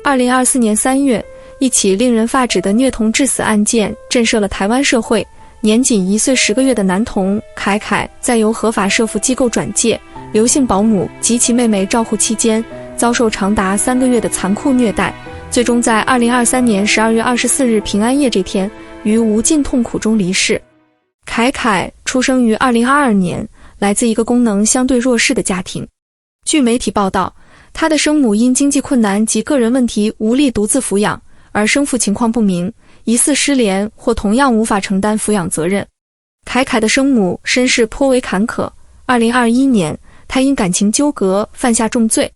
2024年3月，一起令人发指的虐童致死案件震慑了台湾社会。年仅1岁10个月的男童凯凯，在由合法社福机构转介、刘姓保姆及其妹妹照护期间，遭受长达3个月的残酷虐待，最终在2023年12月24日平安夜这天，于无尽痛苦中离世。凯凯出生于2022年，来自一个功能相对弱势的家庭。据媒体报道，他的生母因经济困难及个人问题无力独自抚养，而生父情况不明，疑似失联或同样无法承担抚养责任。凯凯的生母身世颇为坎坷，2021年，她因感情纠葛犯下重罪。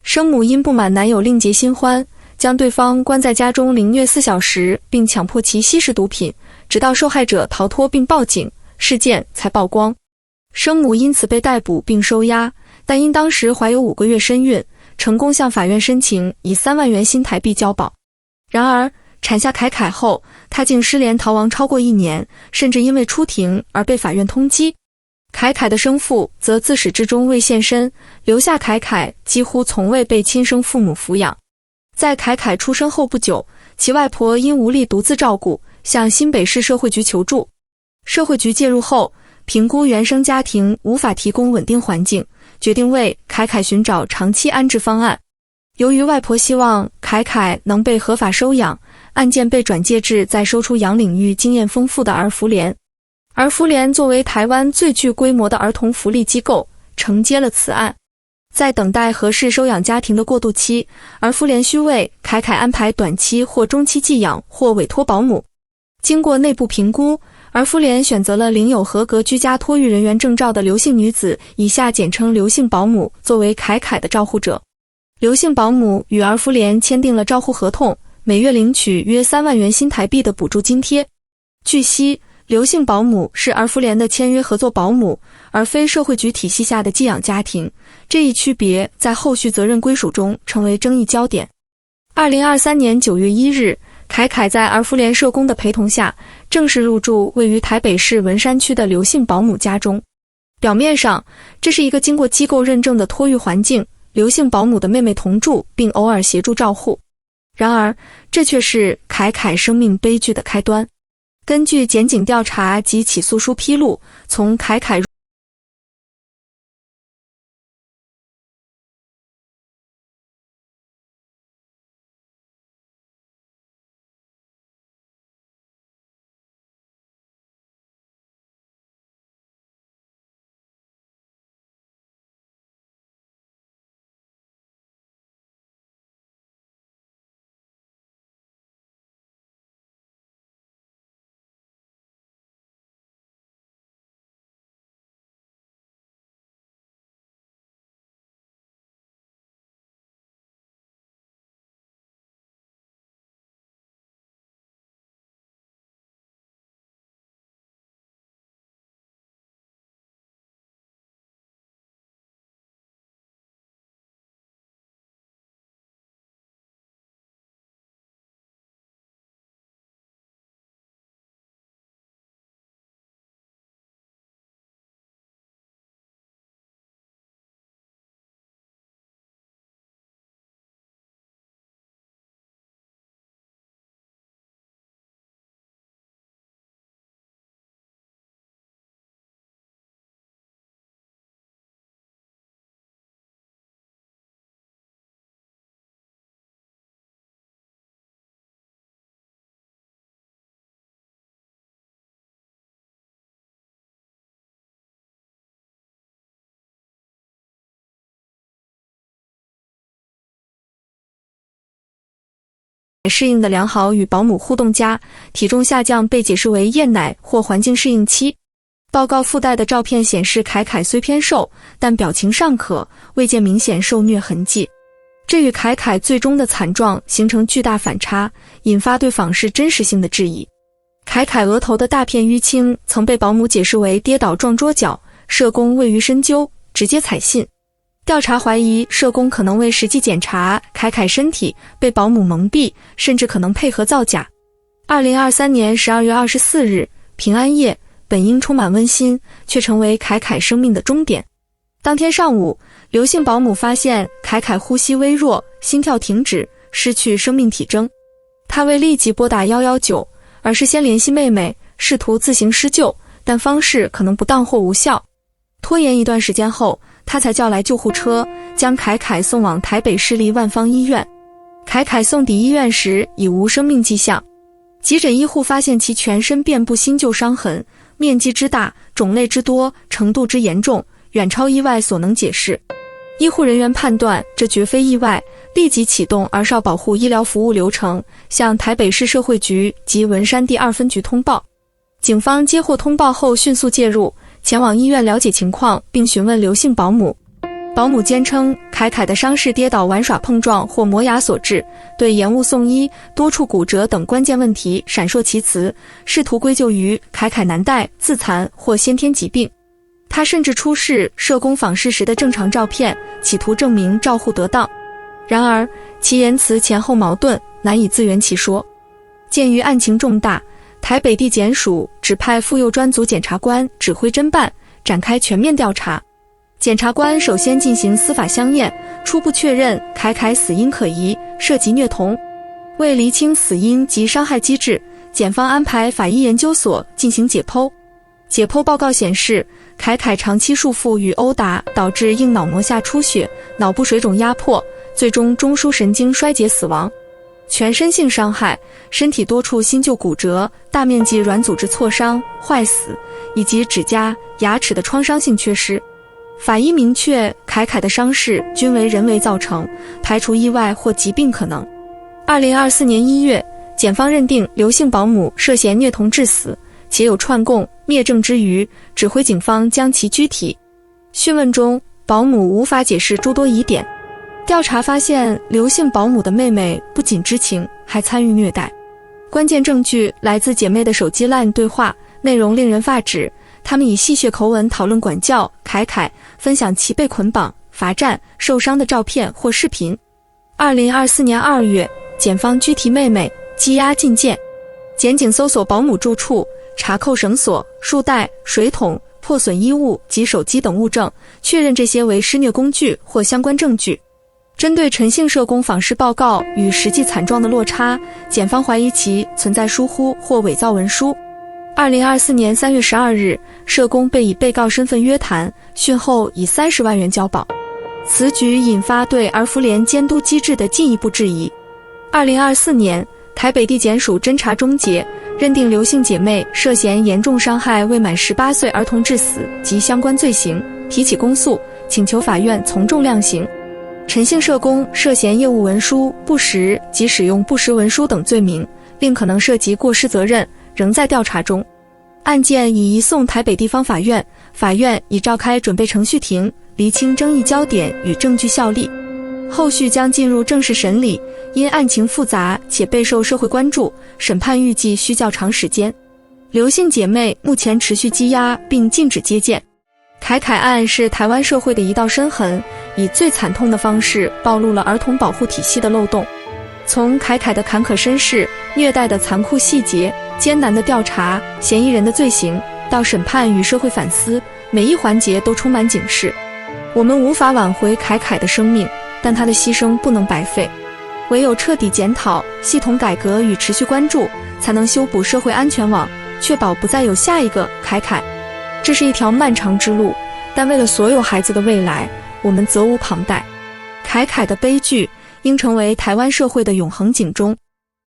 生母因不满男友另结新欢，将对方关在家中凌虐4小时，并强迫其吸食毒品，直到受害者逃脱并报警，事件才曝光。生母因此被逮捕并收押，但因当时怀有5个月身孕，成功向法院申请以3万元新台币交保。然而，产下凯凯后，他竟失联逃亡超过1年，甚至因为出庭而被法院通缉。凯凯的生父则自始至终未现身，留下凯凯几乎从未被亲生父母抚养。在凯凯出生后不久，其外婆因无力独自照顾，向新北市社会局求助。社会局介入后，评估原生家庭无法提供稳定环境，决定为凯凯寻找长期安置方案。由于外婆希望凯凯能被合法收养，案件被转介至在收出养领域经验丰富的儿福联。儿福联作为台湾最具规模的儿童福利机构，承接了此案。在等待合适收养家庭的过渡期，儿福联需为凯凯安排短期或中期寄养或委托保姆。经过内部评估，儿福联选择了领有合格居家托育人员证照的刘姓女子（以下简称刘姓保姆）作为凯凯的照护者。刘姓保姆与儿福联签订了照护合同，每月领取约3万元新台币的补助津贴。据悉，刘姓保姆是儿福联的签约合作保姆，而非社会局体系下的寄养家庭，这一区别在后续责任归属中成为争议焦点。2023年9月1日，凯凯在儿福联社工的陪同下，正式入住位于台北市文山区的刘姓保姆家中。表面上，这是一个经过机构认证的托育环境，刘姓保姆的妹妹同住，并偶尔协助照护。然而，这却是凯凯生命悲剧的开端。根据检警调查及起诉书披露，从凯凯适应的良好与保姆互动佳，体重下降被解释为厌奶或环境适应期。报告附带的照片显示，凯凯虽偏瘦，但表情尚可，未见明显受虐痕迹。这与凯凯最终的惨状形成巨大反差，引发对访视真实性的质疑。凯凯额头的大片淤青曾被保姆解释为跌倒撞桌角，社工未予深究，直接采信。调查怀疑社工可能为实际检查凯凯身体被保姆蒙蔽，甚至可能配合造假。2023年12月24日，平安夜本应充满温馨，却成为凯凯生命的终点。当天上午，刘姓保姆发现凯凯呼吸微弱，心跳停止，失去生命体征。他未立即拨打119，而是先联系妹妹，试图自行施救，但方式可能不当或无效。拖延一段时间后，他才叫来救护车，将凯凯送往台北市立万方医院。凯凯送抵医院时已无生命迹象，急诊医护发现其全身遍布新旧伤痕，面积之大，种类之多，程度之严重，远超意外所能解释。医护人员判断这绝非意外，立即启动儿少保护医疗服务流程，向台北市社会局及文山第2分局通报。警方接获通报后迅速介入，前往医院了解情况，并询问刘姓保姆。保姆坚称凯凯的伤势跌倒、玩耍、碰撞或磨牙所致，对延误送医、多处骨折等关键问题闪烁其词，试图归咎于凯凯难带、自残或先天疾病。他甚至出示社工访视时的正常照片，企图证明照护得当。然而其言辞前后矛盾，难以自圆其说。鉴于案情重大，台北地检署指派妇幼专组检察官指挥侦办，展开全面调查。检察官首先进行司法相验，初步确认凯凯死因可疑，涉及虐童。为厘清死因及伤害机制，检方安排法医研究所进行解剖。解剖报告显示，凯凯长期束缚与殴打导致硬脑膜下出血、脑部水肿压迫，最终中枢神经衰竭死亡。全身性伤害，身体多处新旧骨折、大面积软组织挫伤、坏死，以及指甲、牙齿的创伤性缺失。法医明确凯凯的伤势均为人为造成，排除意外或疾病可能。2024年1月，检方认定刘姓保姆涉嫌虐童致死，且有串供、灭证之余，指挥警方将其拘提。讯问中，保姆无法解释诸多疑点。调查发现，刘姓保姆的妹妹不仅知情，还参与虐待。关键证据来自姐妹的手机 LINE 对话，内容令人发指。他们以戏谑口吻讨论管教凯凯，分享其被捆绑、罚站、受伤的照片或视频。2024年2月，检方拘提妹妹，羁押禁见。检警搜索保姆住处，查扣绳索、束带、水桶、破损衣物及手机等物证，确认这些为施虐工具或相关证据。针对陈姓社工访视报告与实际惨状的落差，检方怀疑其存在疏忽或伪造文书。2024年3月12日，社工被以被告身份约谈，讯后以30万元交保。此举引发对儿福联监督机制的进一步质疑。2024年，台北地检署侦查终结，认定刘姓姐妹涉嫌严重伤害未满18岁儿童致死及相关罪行，提起公诉，请求法院从重量刑。陈姓社工涉嫌业务文书不实及使用不实文书等罪名，并可能涉及过失责任，仍在调查中。案件已移送台北地方法院，法院已召开准备程序庭，厘清争议焦点与证据效力。后续将进入正式审理，因案情复杂且备受社会关注，审判预计需较长时间。刘姓姐妹目前持续羁押并禁止接见。凯凯案是台湾社会的一道深痕，以最惨痛的方式暴露了儿童保护体系的漏洞。从凯凯的坎坷身世、虐待的残酷细节、艰难的调查、嫌疑人的罪行，到审判与社会反思，每一环节都充满警示。我们无法挽回凯凯的生命，但他的牺牲不能白费。唯有彻底检讨、系统改革与持续关注，才能修补社会安全网，确保不再有下一个凯凯。这是一条漫长之路，但为了所有孩子的未来，我们责无旁贷。凯凯的悲剧应成为台湾社会的永恒警钟。